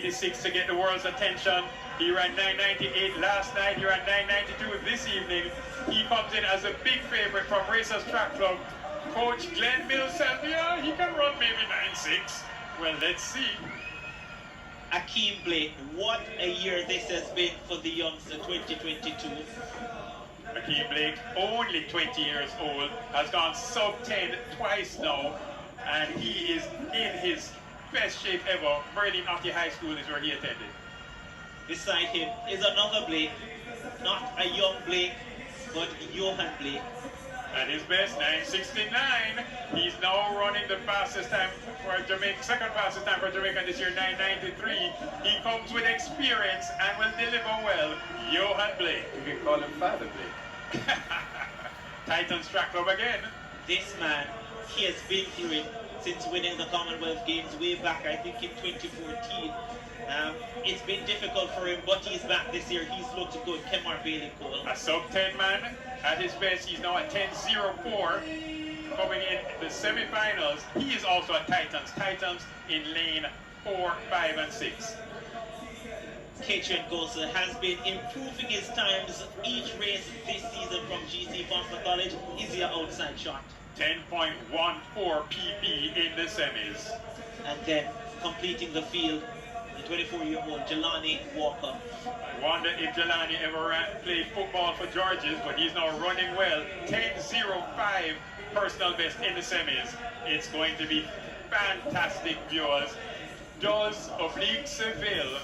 86 to get the world's attention. He ran 9.98 last night. He ran 9.92 this evening. He comes in as a big favorite from Racers Track Club. Coach Glenn Mills said, yeah, he can run maybe 9.6. Well, let's see. Akeem Blake, what a year this has been for the youngster, 2022. Akeem Blake, only 20 years old, has gone sub-10 twice now, and he is in his best shape ever. Berlin Aki High School is where he attended. Beside him is another Blake, not a young Blake, but Johan Blake. At his best, 9.69. He's now running the fastest time for Jamaica, second fastest time for Jamaica this year, 9.93. He comes with experience and will deliver well. Johan Blake. You can call him Father Blake. Titans Track Club again. This man, he has been through it since winning the Commonwealth Games way back, I think in 2014. It's been difficult for him, but he's back this year. He's looked good. Kemar Bailey Cole. A sub-10 man. At his best, he's now at 10.04. Coming in the semi-finals, he is also at Titans. Titans in lane 4, 5, and 6. Katrin Gosa has been improving his times each race this season from GC Boston College. Is your outside shot. 10.14 PB in the semis. And then completing the field, the 24-year-old Jelani Walker. I wonder if Jelani ever played football for Georges, but he's now running well. 10.05 personal best in the semis. It's going to be fantastic, viewers. Does Oblique Seville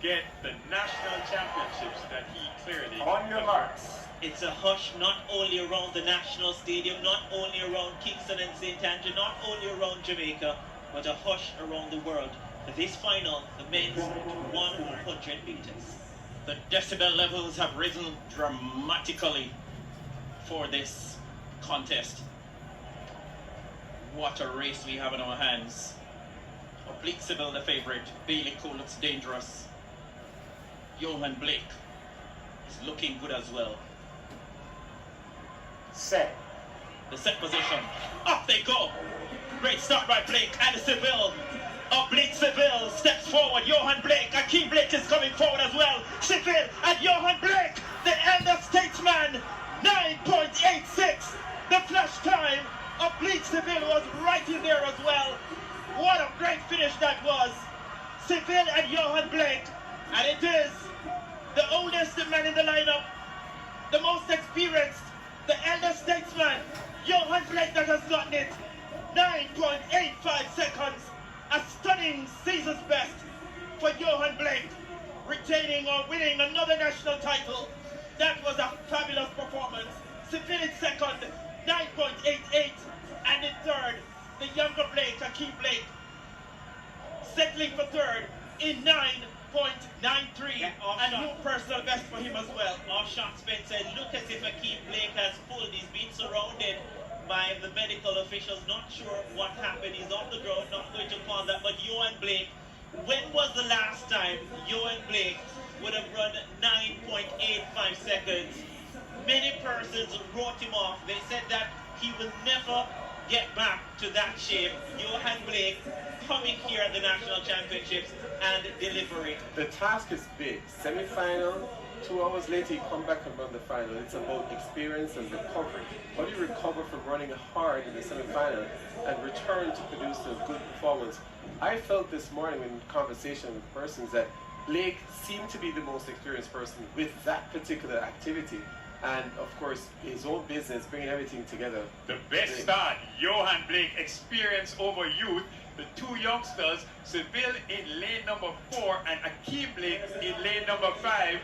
get the national championships that he clearly... On your marks. It's a hush not only around the National Stadium, not only around Kingston and St. Andrew, not only around Jamaica, but a hush around the world. For this final, the men's 100 meters. The decibel levels have risen dramatically for this contest. What a race we have in our hands. Oblique Seville the favorite, Bailey Cole looks dangerous. Johan Blake is looking good as well. Set. The set position. Up they go. Great start by Blake and Seville. Oblique Seville steps forward. Johan Blake. Akeem Blake is coming forward as well. Seville and Johan Blake. The elder statesman. 9.86. The flash time. Oblique Seville was right in there as well. What a great finish that was. Seville and Johan Blake. And it is the oldest man in the lineup. The most experienced. The elder statesman. Johan Blake that has gotten it. 9.85 seconds. A stunning season's best for Johan Blake, retaining or winning another national title. That was a fabulous performance. Seville in second, 9.88, and in third, the younger Blake, Akeem Blake, settling for third in 9.93, a new personal best for him as well. Our shotsman said, look as if Akeem Blake has pulled. He's been surrounded by the medical officials, not sure what happened. He's on the ground, not going to call that. But Johan Blake, when was the last time Johan Blake would have run 9.85 seconds? Many persons wrote him off. They said that he will never get back to that shape. Johan Blake coming here at the National Championships and delivering. The task is big. Semi-final, 2 hours later you come back and run the final. It's about experience and recovery. How do you recover from running hard in the semi-final and return to produce a good performance? I felt this morning in conversation with persons that Blake seemed to be the most experienced person with that particular activity. And of course, his own business, bringing everything together. The best start, Johan Blake, experience over youth. The two youngsters, Seville in lane number 4 and Akeem Blake in lane number 5.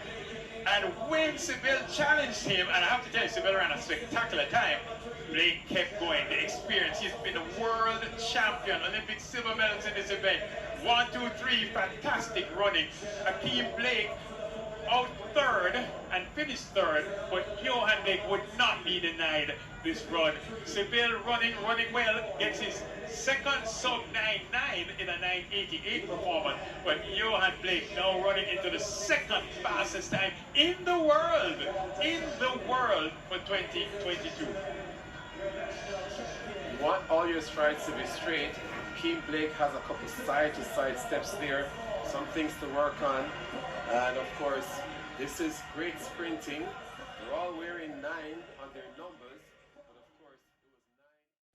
And when Seville challenged him, and I have to tell you, Seville ran a spectacular time, Blake kept going. The experience, he's been a world champion, Olympic silver medals in this event. 1, 2, 3, fantastic running. Akeem Blake out third and finished third, but Johan Blake would not be denied this run. Seville running well, gets his second sub 9.9 in a 9.88 performance, but Johan Blake now running into the second fastest time in the world for 2022. You want all your strides to be straight. Akeem Blake has a couple side-to-side steps there. some things to work on. And of course, this is great sprinting. They're all wearing 9 on their numbers. But of course, it was 9.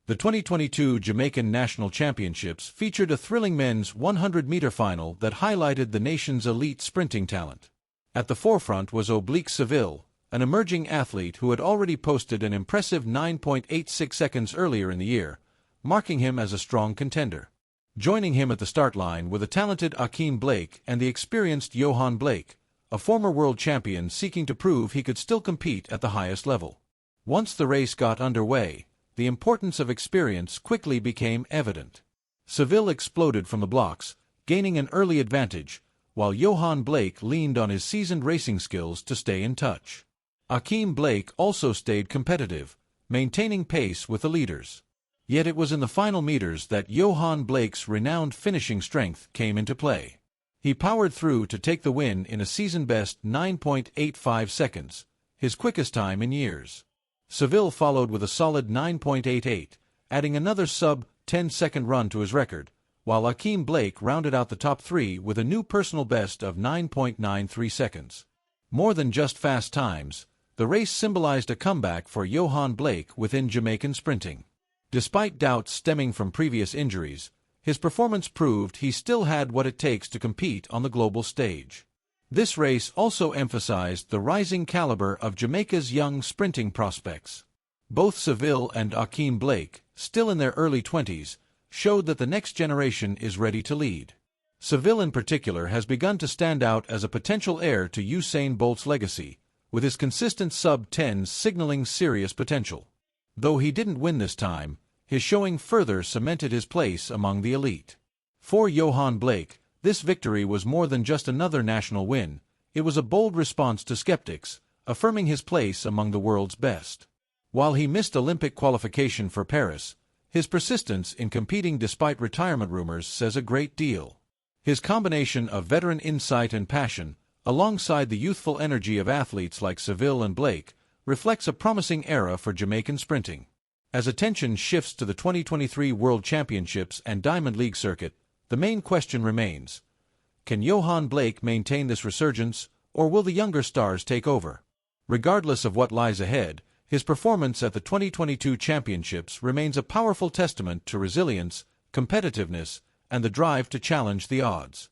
The 2022 Jamaican National Championships featured a thrilling men's 100-meter final that highlighted the nation's elite sprinting talent. At the forefront was Oblique Seville, an emerging athlete who had already posted an impressive 9.86 seconds earlier in the year, marking him as a strong contender. Joining him at the start line were the talented Akeem Blake and the experienced Johan Blake, a former world champion seeking to prove he could still compete at the highest level. Once the race got underway, the importance of experience quickly became evident. Seville exploded from the blocks, gaining an early advantage, while Johan Blake leaned on his seasoned racing skills to stay in touch. Akeem Blake also stayed competitive, maintaining pace with the leaders. Yet it was in the final meters that Johan Blake's renowned finishing strength came into play. He powered through to take the win in a season-best 9.85 seconds, his quickest time in years. Seville followed with a solid 9.88, adding another sub-10-second run to his record, while Akeem Blake rounded out the top 3 with a new personal best of 9.93 seconds. More than just fast times, the race symbolized a comeback for Johan Blake within Jamaican sprinting. Despite doubts stemming from previous injuries, his performance proved he still had what it takes to compete on the global stage. This race also emphasized the rising caliber of Jamaica's young sprinting prospects. Both Seville and Akeem Blake, still in their early 20s, showed that the next generation is ready to lead. Seville in particular has begun to stand out as a potential heir to Usain Bolt's legacy, with his consistent sub-10s signaling serious potential. Though he didn't win this time, his showing further cemented his place among the elite. For Johan Blake, this victory was more than just another national win. It was a bold response to skeptics, affirming his place among the world's best. While he missed Olympic qualification for Paris, his persistence in competing despite retirement rumors says a great deal. His combination of veteran insight and passion, alongside the youthful energy of athletes like Seville and Blake, reflects a promising era for Jamaican sprinting. As attention shifts to the 2023 World Championships and Diamond League circuit, the main question remains: can Johan Blake maintain this resurgence, or will the younger stars take over? Regardless of what lies ahead, his performance at the 2022 Championships remains a powerful testament to resilience, competitiveness, and the drive to challenge the odds.